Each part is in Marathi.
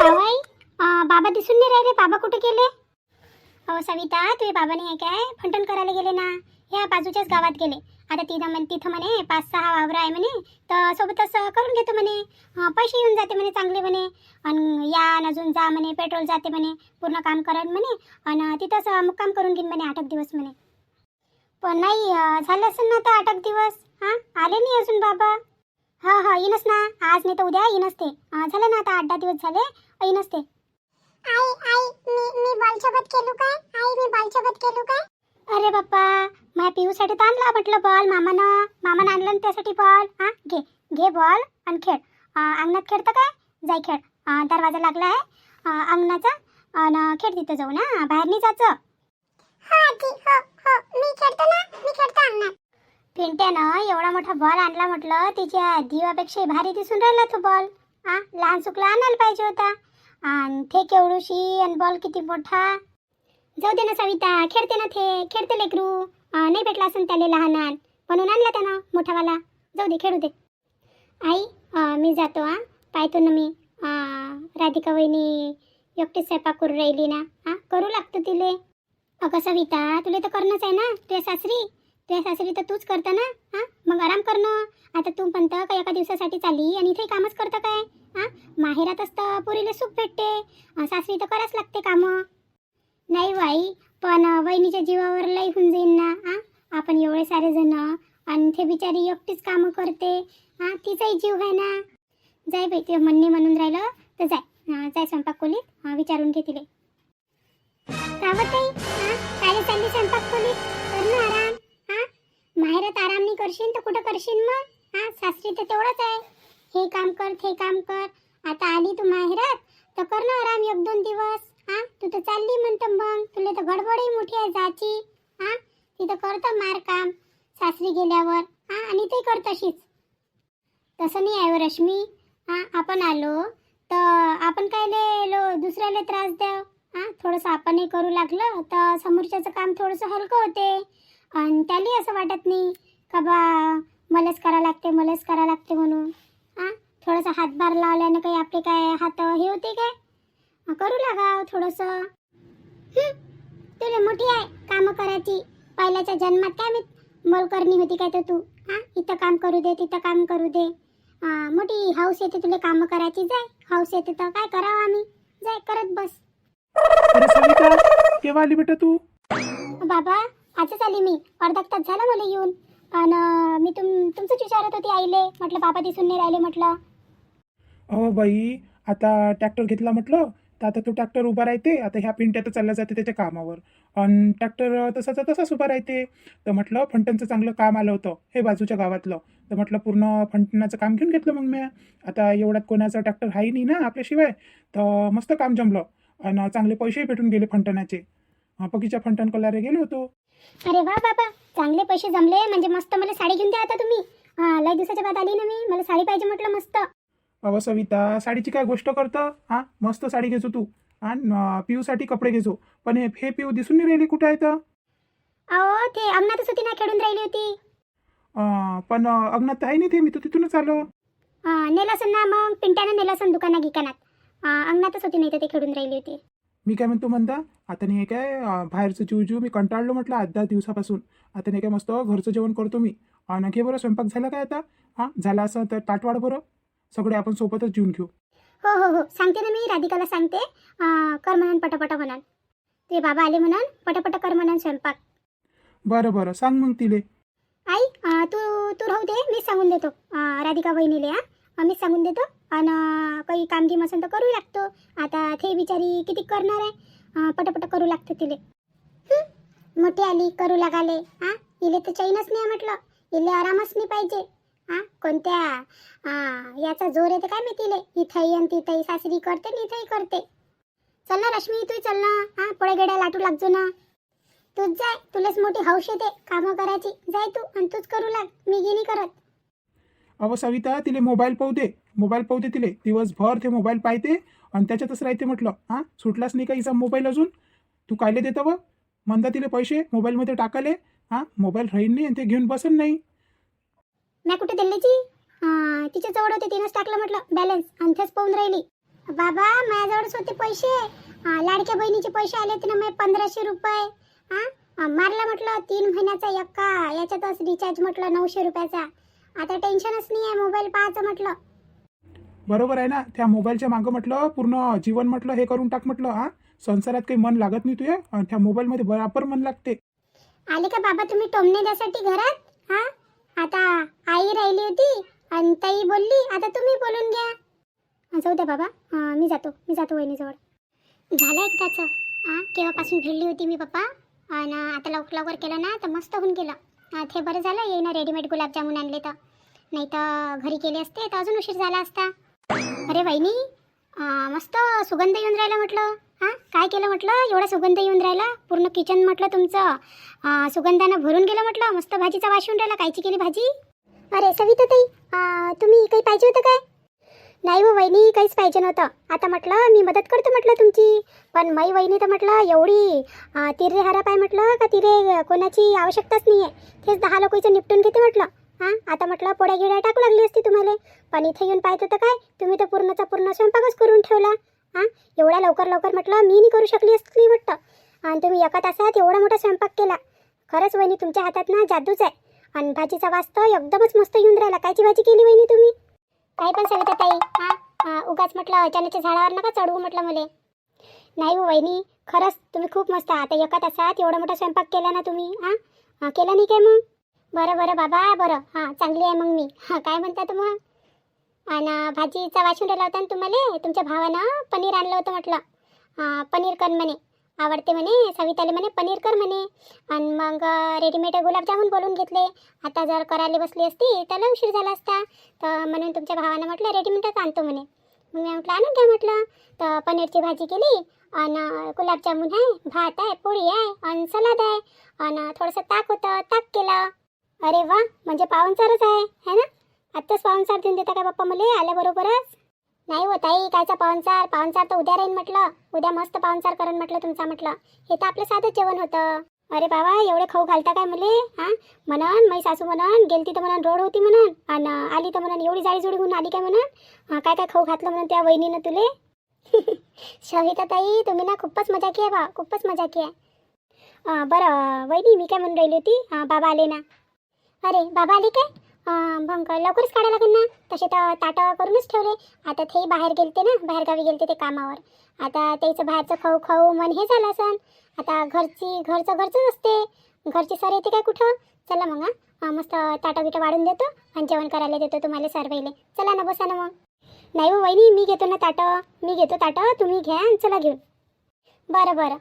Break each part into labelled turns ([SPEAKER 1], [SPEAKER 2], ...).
[SPEAKER 1] कावाई बाबा दिसून नाही राहिले. बाबा कुठे गेले? अहो सविता, तुझे बाबा नाही आहे काय? फंटण करायला गेले ना, ह्या बाजूच्याच गावात गेले. आता तिथं म्हणे 5-6 वावर आहे म्हणे, तर सोबतच करून घेतो म्हणे. पैसे येऊन जाते म्हणे चांगले म्हणे. आणि या अजून जा म्हणे, पेट्रोल जाते म्हणे, पूर्ण काम करेन म्हणे. आणि तिथंच मुक्काम करून घेईन म्हणे 8 दिवस म्हणे. पण नाही झालं असेल ना आता 8 दिवस. आले नाही अजून बाबा. हा येईनच ना, आज नाही तर उद्या येईनच ते. झालं ना आता 8-10 दिवस झाले, येईनच ते. मी बॉलसोबत खेळू काय? मी बॉलसोबत खेळू काय? अरे बाप्पा, माझ्या पिऊसाठी तर आणला म्हटलं बॉल. मामानं आणलं ना त्यासाठी बॉल. घे बॉल आणि खेळ. अंगणात खेळतं काय? जाय खेळ. दरवाजा लागला आहे अंगणाचा, आणि खेळ तिथं जाऊ ना, बाहेर नाही जायचं. मी खेळतो ना, मी खेळतो अंगणात. पिंट्यानं एवढा मोठा बॉल आणला म्हटलं, तिच्या दिवापेक्षा भारी दिसून राहिला तो बॉल. लहान सुकला आणायला पाहिजे होता. आणि ते केवढूशी आणि बॉल किती मोठा. जाऊ दे ना सविता, खेळते ना ते, खेळते लेकरू. नाही भेटला असं त्याला लहान म्हणून आणला त्यानं मोठावाला. जाऊ दे, खेळू दे. आई मी जातो. पाहतो ना मी. राधिका वहिनी एकटीच स्वयंपाक करू राहिली ना. करू लागतो तिले. अगं सविता, तुला तर करणंच आहे ना. तुझ्या सासरी तर तूच करतं ना. मग आराम करणं. आता तू म्हणतं का एका दिवसासाठी चालली आणि इथे कामच करतं काय? माहेरात असतं पुरीला सुख भेटते, सासरी तर करावंच लागते कामं. नाही बाई, पण वहिनीच्या जीवावर लई होऊन जाईन ना. आपण एवढे सारे जण आणि ते बिचारी एकटीच कामं करते. तिचाही जीव आहे ना. जाय बाई, ते म्हणणे म्हणून राहिलं तर जाय स्वयंपाक खोलीत, विचारून घे तिले. काय चालली स्वयंपाक खोलीत? कर ना आराम. माहेरात आराम नाही करशील तर कुठं करशील मग? सासरी तर तेवढंच आहे, हे काम कर ते काम कर. आता आली तू माहेरात तर कर ना आराम 1-2 दिवस. तू तर चालली म्हणतं, मग तुला तर गडबडही मोठी आहे जायची. तिथं करतं मार काम सासरी गेल्यावर. आणि ते कर तशीच. तसं नाही आहे रश्मी. आपण आलो तर आपण काय दुसऱ्याला त्रास द्याव. थोडंसं आपणही करू लागलं तर समोरच्याचं काम थोडंसं हलकं होते. आणि त्याला असं वाटत नाही का बा मलाच करा लागते म्हणून. थोडंसं हातभार लावल्यानं काही आपले काय हात हे होते काय? करू लागाव थोडंसं. तुला मोठी आहे कामं करायची. पहिल्याच्या जन्मात काय मोलकरणी होती काय तर तू. इथं काम करू दे, तिथं काम करू दे. मोठी हाऊस येते तुला कामं करायची. जाय, हाऊस येते तर काय करावं आम्ही. जाय करत बस.
[SPEAKER 2] अरे सविता, केव्हा आली बेटा तू?
[SPEAKER 1] बाबा आजच आली मी. अर्धा तास झाला मला येऊन. आणि मी तुमचंच विचारत होती आईले. म्हटलं बाबा दिसून नाही राहिले म्हटलं.
[SPEAKER 2] अहो बाई, आता ट्रॅक्टर घेतला म्हटलं तर आता तो ट्रॅक्टर उभा राहते. आता ह्या पिंट्या तर चालला जाते त्याच्या कामावर, आणि ट्रॅक्टर तसाच उभा राहते. तर म्हटलं फंटनचं चांगलं काम आलं होतं हे बाजूच्या गावातलं, तर म्हटलं पूर्ण फंटनाचं काम घेऊन घेतलं. मग मी आता एवढ्यात कोणाचा ट्रॅक्टर आहे नाही ना आपल्याशिवाय, तर मस्त काम जमलं आणि चांगले पैसेही भेटून गेले फंटनाचे. पकीच्या फंटन कलारे गेलो होतो.
[SPEAKER 1] अरे वा बाबा, चांगले पैसे जमले म्हणजे मस्त. मला साडी घेऊन द्या आता तुम्ही. लय दिवसाच्या बाद आली ना मी, मला साडी पाहिजे म्हटलं मस्त.
[SPEAKER 2] अहो सविता, साडीची काय गोष्ट करतं. मस्त साडी घेजो तू. आणि पिऊसाठी कपडे घेजो. पण हे पिऊ दिसून नाही राहिली कुठे आहे तर?
[SPEAKER 1] अहो ते अंगणातच होती ना, खेळून राहिली होती.
[SPEAKER 2] पण अंगणात आहे नाही ते, मी तर तिथूनच आलो.
[SPEAKER 1] नेलासन ना मग, पिंट्यानं नेलासन दुकानात. अंगणातच होती, नाही तर ते खेळून राहिली होती.
[SPEAKER 2] मी काय म्हणतो आता नाही काय बाहेरचं चिवचिव मी कंटाळलो म्हटलं 8-10 दिवसापासून. आता नाही काय मस्त घरचं जेवण करतो मी. आणि घे बरं स्वयंपाक झाला काय आता? झाला असं तर ताटवाड बरं. सगळे आपण सोबतच जेवून घेऊ.
[SPEAKER 1] हो सांगते ना मी राधिकाला सांगते. कर म्हणून पटापट म्हणून. ते बाबा आले म्हणून पटापट कर म्हणून स्वयंपाक.
[SPEAKER 2] बरं सांग मग तिले.
[SPEAKER 1] आई तू राहू दे, मीच सांगून देतो राधिका बहिणीले. मीच सांगून देतो. आणि काही कामगिम असेल तर करू लागतो. आता ते बिचारी किती करणार आहे. पटापट करू लागतो तिले. मोठी आली करू लागाले. इले तर चैनच नाही म्हटलं. इले आरामच नाही पाहिजे. कोणत्या याचा जोर येते काय मी तिले. इथंही आणि तिथंही सासरी करते आणि इथंही करते. चल ना रश्मी, तू चल ना. पुढे गेड्या लाटू लागजो ना. तूच जाय, तुलाच मोठी हौस येते कामं करायची. जाय तू आणि तूच करू लाग, मी गिनी करत.
[SPEAKER 2] अहो सविता, तिले मोबाईल पाहू दे तिले. दिवसभर ते मोबाईल पाहते आणि त्याच्यातच राहते म्हटलं. सुटलाच नाही का हिचा मोबाईल अजून? तू कायले देतं व म्हणता तिले पैसे मोबाईलमध्ये टाकाले? मोबाईल राहीन नाही आणि ते घेऊन बसन नाही.
[SPEAKER 1] मी कुठे दिल्लीची तिच्या जवळ होते, तिनंच टाकलं म्हटलं बॅलन्स, आणि तेच पाहून राहिली. बाबा माझ्याजवळच होते पैसे. लाडक्या बहिणीचे पैसे आले होते ना, मी 1500 रुपये. मारला म्हटलं 3 महिन्याचा एका याच्यातच रिचार्ज म्हटलं 900 रुपयाचा. आता टेन्शनच नाही आहे मोबाईल पाहायचं म्हटलं.
[SPEAKER 2] बरोबर आहे ना, त्या मोबाईलच्या मागं म्हटलं पूर्ण जीवन म्हटलं हे करून टाक म्हटलं. संसारात काही मन लागत नाही तुझ्या, आणि त्या मोबाईलमध्ये बराबर मन लागते.
[SPEAKER 1] आले का बाबा तुम्ही टोमणे द्यासाठी घरात? आता आई राहिली होती आणि ताई बोलली, आता तुम्ही बोलून घ्या. जाऊ द्या बाबा, मी जातो वहिनीजवळ. झालं एकदाचं. केव्हापासून भिडली होती मी पप्पा, आणि आता लवकर केलं ना तर मस्त होऊन गेलं. ते बरं झालं येईना रेडीमेड गुलाबजामुन आणले, तर नाही तर घरी केले असते तर अजून उशीर झाला असता. अरे वहिनी, मस्त सुगंध येऊन राहिला म्हटलं. काय केलं म्हटलं, एवढा सुगंध येऊन राहिला, पूर्ण किचन म्हटलं तुमचं सुगंधानं भरून गेलं म्हटलं. मस्त भाजीचा वास येऊन राहिला. कायची केली भाजी? अरे सविता ताई, तुम्ही काही पाहिजे होतं काय? नाही हो वहिनी, काहीच पाहिजे नव्हतं. आता म्हटलं मी मदत करतो म्हटलं तुमची, पण माई वहिनी तर म्हटलं एवढी तिरे हराप आहे म्हटलं का तिरे कोणाची आवश्यकताच नाही आहे. तेच 10 लोकांचं निपटून घेते म्हटलं. आता म्हटलं पोळ्या गिड्या टाकू लागली असती तुम्हाला, पण इथे येऊन पाहत होतं काय तुम्ही तर पूर्णचा पूर्ण स्वयंपाकच करून ठेवला. एवढ्या लवकर म्हटलं मी नाही करू शकली असली म्हटलं, आणि तुम्ही एका तासात एवढा मोठा स्वयंपाक केला. खरंच वहिनी तुमच्या हातात ना जादूच आहे. आणि भाजीचा वास तर एकदमच मस्त येऊन राहिला. कायची भाजी केली वहिनी तुम्ही? काही पण सविता ताई, उगाच म्हटलं अचानकच्या झाडावर नका चढवू म्हटलं मला. नाही हो वहिनी, खरंच तुम्ही खूप मस्त. आता एका तासात एवढा मोठा स्वयंपाक केला ना तुम्ही. केला नाही काय मग? बरं बाबा, बरं. चांगली आहे मग मी. काय म्हणतात मग? आणि भाजीचा वाशून राहिला होता ना तुम्हाला, तुमच्या भावानं पनीर आणलं होतं म्हटलं. पनीर कर म्हणे, आवडते म्हणे सविताले म्हणे, पनीर कर म्हणे. आणि मग रेडीमेड गुलाबजामुन बोलून घेतले. आता जर करायला बसली असती त्याला उशीर झाला असता, तर म्हणून तुमच्या भावानं म्हटलं रेडीमेडच आणतो म्हणे. मग मी म्हटलं आणून घ्या म्हटलं. तर पनीरची भाजी केली, आणि गुलाबजामुन आहे, भात आहे, पोळी आहे, आणि सलाद आहे, आणि थोडंसं ताक होतं, ताक केलं. अरे वा, म्हणजे पाहुणचारच आहे ना? आत्ताच पाहुणचार देऊन देता का बाप्पा मला आल्याबरोबरच? नाही हो ताई, कायचा पाहुणचार तर उद्या राहील म्हटलं. उद्या मस्त पाहुणचार करून म्हटलं तुमचा म्हटलं. हे तर आपलं साधंच जेवण होतं. अरे बाबा, एवढे खाऊ घालता काय मले? म्हणून माझी सासू म्हणून गेलती तर म्हणून रोड होती म्हणून, आणि आली तर म्हणून एवढी जाळी होऊन आली काय म्हणून? काय खाऊ घातलं म्हणून त्या वहिनीनं तुले? सविता ताई, तुम्ही ना खूपच मजा की आहे बा, खूपच मजा की आहे. बरं वहिनी, मी काय म्हणून राहिली होती, बाबा आले ना? अरे बाबा आले काय? मग लवकरच काढायला लागेल ना. तसे तर ताटं करूनच ठेवले. आता ते बाहेर गेलते ना, बाहेरगावी गेलते ते कामावर. आता त्याचं बाहेरचं खाऊ मन हे झालं असन. आता घरचं असते. घरची सर येते काय कुठं? चला मग मस्त ताटं बिटं वाढून देतो आणि जेवण करायला देतो तुम्हाला सर्वाईले. चला ना, बसा ना मग. नाही हो वहिनी, मी घेतो ना ताटं, तुम्ही घ्या आणि चला घेऊन. बरं.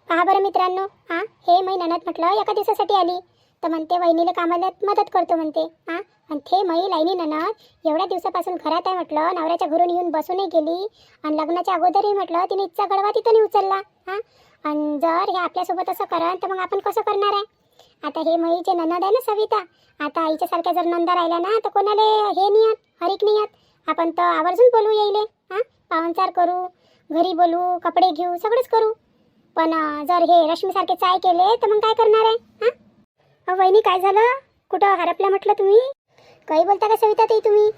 [SPEAKER 1] पहा बरं मित्रांनो, हे मै ननद म्हटलं एका दिवसासाठी आली, तर म्हणते वहिनीला कामाला मदत करतो म्हणते. आणि ते मै लाईनी ननद एवढ्या दिवसापासून घरात आहे म्हटलं, नवऱ्याच्या घरून येऊन बसूनही गेली, आणि लग्नाच्या अगोदरही म्हटलं तिने इच्छा गडवा तिथं नाही उचलला. आणि जर हे आपल्यासोबत असं करा तर मग आपण कसं करणार आहे? आता हे मईचे ननद आहे ना सविता, आता आईच्यासारख्या जर नंदा राहिल्या ना तर कोणाला हे नाही येत, हरिक नाही येत. आपण तर आवर्जून बोलू येईले, पाहुणचार करू, घरी बोलू, कपडे घेऊ, सगळंच करू. पण जर हे रश्मीसारखे चाय केले तर मग काय करणार आहे? वहिनी काय झालं? कुठं हरपल्या म्हटलं तुम्ही? काही बोलता का सविता ताई तुम्ही?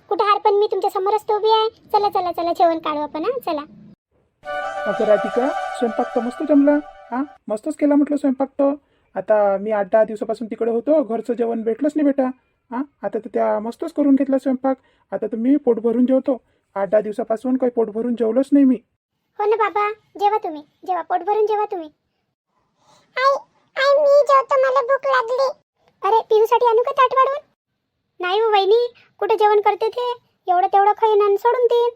[SPEAKER 1] कुठं हरपण? मी तुमच्या समोरच तो उभी आहे. चला जेवण काढू आपण. चला.
[SPEAKER 2] अगं राधिका, स्वयंपाक तर मस्त जमला. मस्तच केला म्हटलं स्वयंपाक तर. आता मी 8-10 दिवसापासून तिकडे होतो, घरचं जेवण भेटलंच नाही बेटा. आता तर त्या मस्तच करून घेतला स्वयंपाक. आता तर मी पोट भरून जेवतो. 8-10 दिवसापासून काही पोट भरून जेवलोच नाही मी.
[SPEAKER 1] हो ना बाबा, जेवा तुम्ही, जेवा, पोट भरून जेवा तुम्ही. आई मी जेवतो, मला भूक लागली. अरे पिऊसाठी आणू का ताट वाढवून? नाही हो वहिनी, कुठे जेवण करते ते? एवढं तेवढं खाईन आणि सोडून देईन.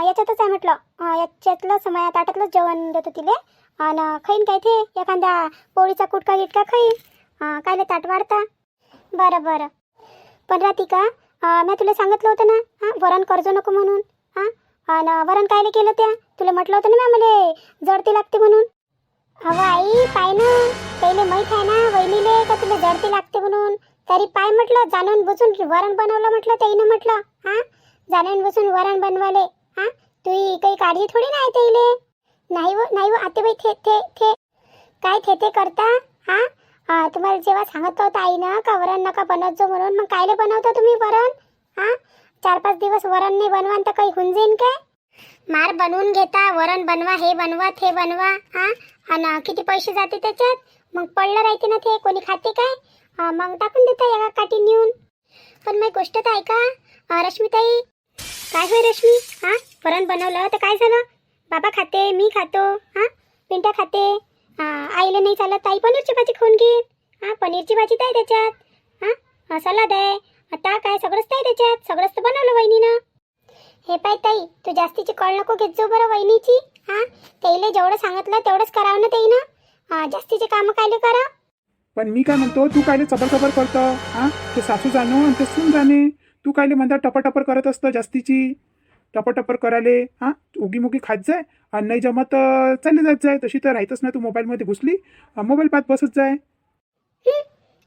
[SPEAKER 1] याच्यातच आहे म्हटलं, याच्यातलं समय ताटातलंच जेवण देतो तिले, आणि खाईन काय ते एखाद्या पोळीचा कुटका गिटका खाईन. कायले ताट वाढता? बरं. पण राधिका, मी तुला सांगितलं होतं ना, वरण कर्ज नको म्हणून. आणि वरण कायले केलं त्या? तुला म्हटलं होतं ना मला जडती लागते म्हणून. अहो आई, पाय ना, पहिले माहीत आहे ना वहिनीले का तुला जडती लागते म्हणून. तरी पाय म्हटलं, जाणून बुजून वरण बनवलं म्हटलं त्याईनं म्हटलं. जाणून बुजून वरण बनवाले. तुही काही काळजी थोडी नाही त्याईले. नाही हो आतेबाई, थे काय थे करता? तुम्हाला जेव्हा सांगितलं होतं आईनं का वरण नका बनवत जो म्हणून, मग कायले बनवता तुम्ही वरण? 4-5 दिवस वरण नाही बनवान तर काही होऊन जाईन काय? मार बनवून घेता, वरण बनवा, हे बनवा, ते बनवा, हा. आणि किती पैसे जाते त्याच्यात? मग पडलं राहते ना ते, कोणी खाते काय? मग टाकून देता एका काठी नेऊन. पण मग गोष्ट तर ऐका रश्मीताई. काय होय रश्मी? हा, वरण बनवलं तर काय झालं? बाबा खाते, मी खातो, हा, पिंट्या खाते. आईला नाही चालत, आई पनीरची भाजी खाऊन घेईन. हा, पनीरची भाजी तर आहे त्याच्यात, हा, सलाद आहे, आता काय सगळंच आहे त्याच्यात, सगळंच तर बनवलं वहिनीनं. हे पाय ताई, तू जास्तीची कळ नको घेत जाऊ बरं वहिनीची. हा, त्याला जेवढं सांगितलं तेवढंच करावं ना ताईनं. जास्तीचे कामं कायले करा.
[SPEAKER 2] पण मी काय म्हणतो, तू कायले चबर करतं? हा, ते सासू जाणं आणि ते सून जाणे. तू कायले म्हणता टपर करत असतं जास्तीची? टपर करायले, हा, उगी खात जाय आणि नाही जमत चालली जात जाय. तशी तर राहतच ना, तू मोबाईलमध्ये घुसली, मोबाईल पाहत बसत जाय.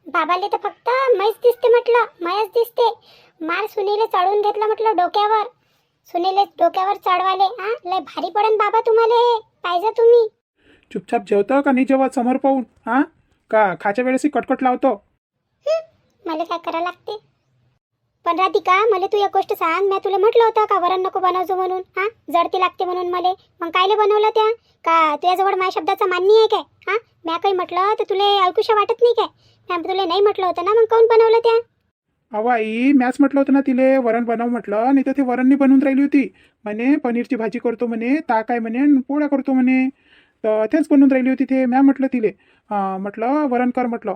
[SPEAKER 1] बाबाले तर फक्त मैच दिसते म्हटलं, मायाच दिसते. मार सुनीले चढवून घेतलं म्हटलं डोक्यावर. सुनीले डोक्यावर चढवाले, हा, लय भारी पडन बाबा तुम्हाला हे. पाहिजे तुम्ही.
[SPEAKER 2] चुपचाप जेवतं का नाही जेवत समोर पाहून? हा, का खाच्या वेळेस कटकट लावतो?
[SPEAKER 1] मला काय करायला लागते? पण राधिका, मला तू एक गोष्ट सांग. मी तुला म्हटलं होतं का वरण नको बनवजो म्हणून? हा, जडती लागते म्हणून मला. मग कायले बनवलं त्या? का तुझ्याजवळ माझ्या शब्दाचा मान्य आहे काय? हा, मी काही म्हटलं तर तुला ऐकूशा वाटत नाही काय? मी तुला नाही म्हटलं होतं ना, मग काऊन बनवलं त्या?
[SPEAKER 2] अहो आई, मॅच म्हटलं होतं ना तिले वरण बनव म्हटलं, नाही तर ते वरण नाही बनवून राहिली होती. म्हणे पनीरची भाजी करतो म्हणे, ताक आहे म्हणे, पोळ्या करतो म्हणे. तर तेच बनवून राहिली होती ते. मॅ म्हटलं तिले म्हटलं वरण कर म्हटलं,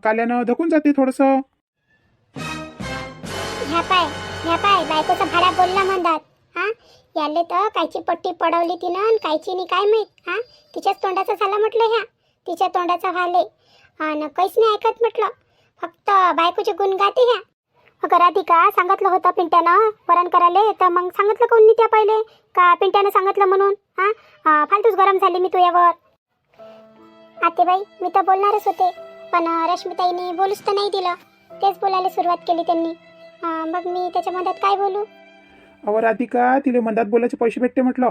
[SPEAKER 2] काल्यानं धकून जाते थोडंसं.
[SPEAKER 1] ह्या पाय बायकोचा भाडा बोलला म्हणतात. हा, याले तर कायची पट्टी पडवली तिनं आणि कायची नाही काय माहित. हा, तिच्याच तोंडाचा झाला म्हटलं ह्या, तिच्या तोंडाचा व्हाले. आणि काहीच नाही ऐकत म्हटलं, फक्त बायकोचे गुण गाते ह्या. अगं राधिका, सांगितलं होतं पिंट्यानं वरण करायला, तर मग सांगितलं कोण नाही त्या पहिले? का पिंट्यानं सांगितलं म्हणून? हा, फालतूच गरम झाली मी तुझ्यावर. आतेबाई, मी तर बोलणारच होते, पण रश्मीताईंनी बोलूच तर नाही दिलं. तेच बोलायला सुरुवात केली त्यांनी. मग मी त्याच्या मधात काय बोलू?
[SPEAKER 2] अहो राधिका, तिले मधात बोलायचे पैसे भेटते म्हटलं.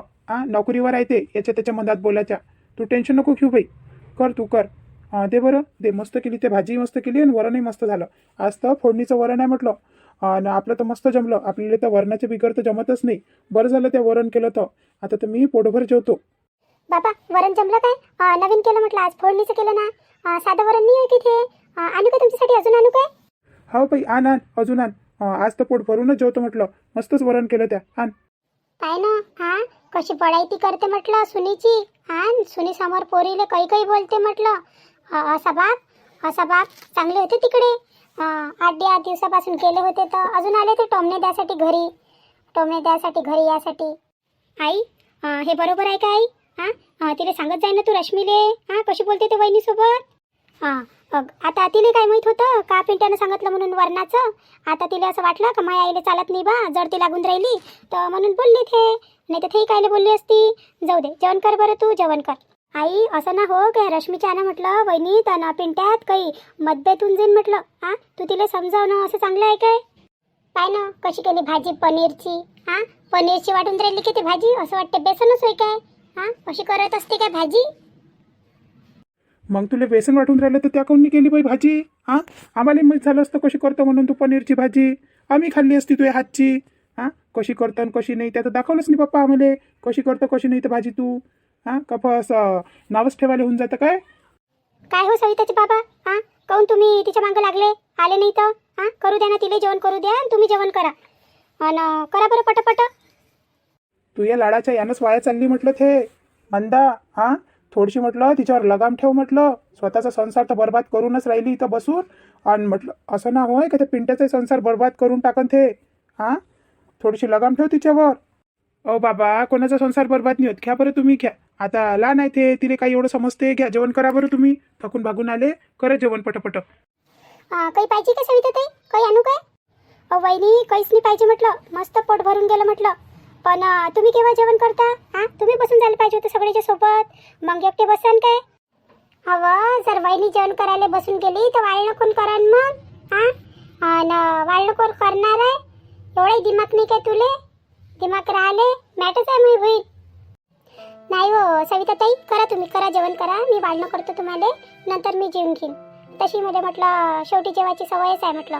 [SPEAKER 2] नोकरीवर आहे ते, याच्या त्याच्या मधात बोलायच्या. तू टेन्शन नको घेऊ बाई, कर तू कर. दे बरं दे. मस्त केली ते, भाजी मस्त केली आणि वरणही मस्त झालं. आज तर फोडणीचं वरण आहे म्हटलं. आणि आपलं तर मस्त जमलं. आपल्याला तर वरणाच्या बिगर तर जमतच नाही. बरं झालं ते वरण केलं तर. आता तर मी पोटभर जेवतो.
[SPEAKER 1] बाबा, वरण जमलं काय? नवीन केलं म्हटलं, आज फोडणीचं केलं ना. साधं वरण नाही आहे तिथे. आणू का तुमच्यासाठी? अजून आणू काय?
[SPEAKER 2] हो बाई, आण अजून आण. आज तर पोट भरूनच जेवतो म्हटलं. मस्तच वरण केलं त्या. आण.
[SPEAKER 1] काय ना, हा, कशी बडाईती करते म्हटलं सुनीची. हा, सुनी समोर पोरीले काही बोलते म्हटलं. असा बाप चांगले होते तिकडे. 8 दिवसापासून केले होते तर अजून आले ते टोमणे द्यासाठी घरी यासाठी. आई, हे बरोबर आहे का आई? हा, तिला सांगत जाय ना तू रश्मीले. हा, कशी बोलते ते वहिनीसोबत. आता तिला काय माहित होतं का पिंट्यानं सांगितलं म्हणून वरणाचं? आता तिला असं वाटलं का माझ्या आईला चालत नाही बा, जडती लागून राहिली, तर म्हणून बोलली ते. नाही तर ते कायले बोलली असती. जाऊ दे, जेवण कर बरं, तू जेवण कर. आई, असं ना हो काय रश्मीच्या ना म्हटलं वहिनी तर पिंट्यात काही मतभेद होऊन जाईन म्हटलं. हा, तू तिला समजावणं असं चांगलं आहे काय? काय ना, कशी केली भाजी पनीरची. हा, पनीरची वाटून राहिली की ती भाजी असं वाटते बेसनच होय काय? हा, कशी करत असते काय भाजी?
[SPEAKER 2] मग तुला बेसन वाटून राहिलं तर त्या काऊन नाही केली बाई भाजी? आम्हाला माहीत झालं असतं कशी करतं म्हणून तू पनीरची भाजी. आम्ही खाल्ली असती तुझ्या हातची. कशी करतं आणि कशी नाही त्याचं दाखवलंच नाही पप्पा आम्हाला. कशी करतं कशी नाही तर भाजी तू. का असं नावच ठेवायला होऊन जातं काय?
[SPEAKER 1] काय हो सविताचे बाबा, काऊन तुम्ही तिच्या मागं लागले? आले नाही तर करू द्या ना, तिला जेवण करू द्या आणि तुम्ही जेवण करा. आणि करा बरं पटापट.
[SPEAKER 2] तू या लाडाच्या यानंच वाया चालली म्हटलं ते मंदा. थोडीशी म्हटलं तिच्यावर लगाम ठेव म्हटलं. स्वतःचा संसार तर बरबाद करूनच राहिली इथं बसून. आणि म्हटलं असं ना होय का ते पिंट्याचा संसार बरबाद करून टाकन ते. थोडीशी लगाम ठेव तिच्यावर. बाबा, कोणाचा संसार बरबाद नाही होत. घ्या बरं तुम्ही, घ्या. आता लहान आहे ते, तिला काही एवढं समजते. घ्या जेवण करा बरं तुम्ही. थकून भागून आले, करा जेवण पटपट.
[SPEAKER 1] काही पाहिजे का सविता ताई? काही आणू काय? वहिनी, काहीच नाही पाहिजे म्हटलं. मस्त पोट भरून गेलं म्हटलं. पण तुम्ही केव्हा जेवण करता? तुम्ही बसून जायला पाहिजे होतं सगळ्याच्या सोबत. मग एकटे बसान काय? हवं, जर वहिनी जेवण करायला बसून गेली तर वाळणं कोण करान मग? वाळणं कोण करणार आहे? एवढाही दिमाग नाही काय तुले? दिमाग राहिले मॅटच आहे मी होईल. नाही हो सविता ताई, करा तुम्ही, करा जेवण करा. मी वाळणं करतो तुम्हाला, नंतर मी जेवून घेईन. तशी मला म्हटलं शेवटी जेवायची सवयच आहे म्हटलं.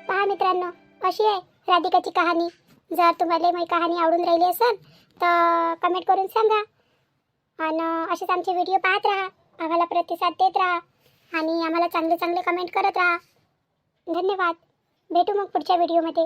[SPEAKER 1] पहा मित्रांनो, अशी आहे राधिकाची कहाणी. जर तुम्हाला माझी कहाणी आवडून राहिली असेल तर कमेंट करून सांगा. आणि असेच आमचे व्हिडिओ पाहत राहा, आम्हाला प्रतिसाद देत राहा आणि आम्हाला चांगले चांगले कमेंट करत राहा. धन्यवाद. भेटू मग पुढच्या व्हिडिओमध्ये.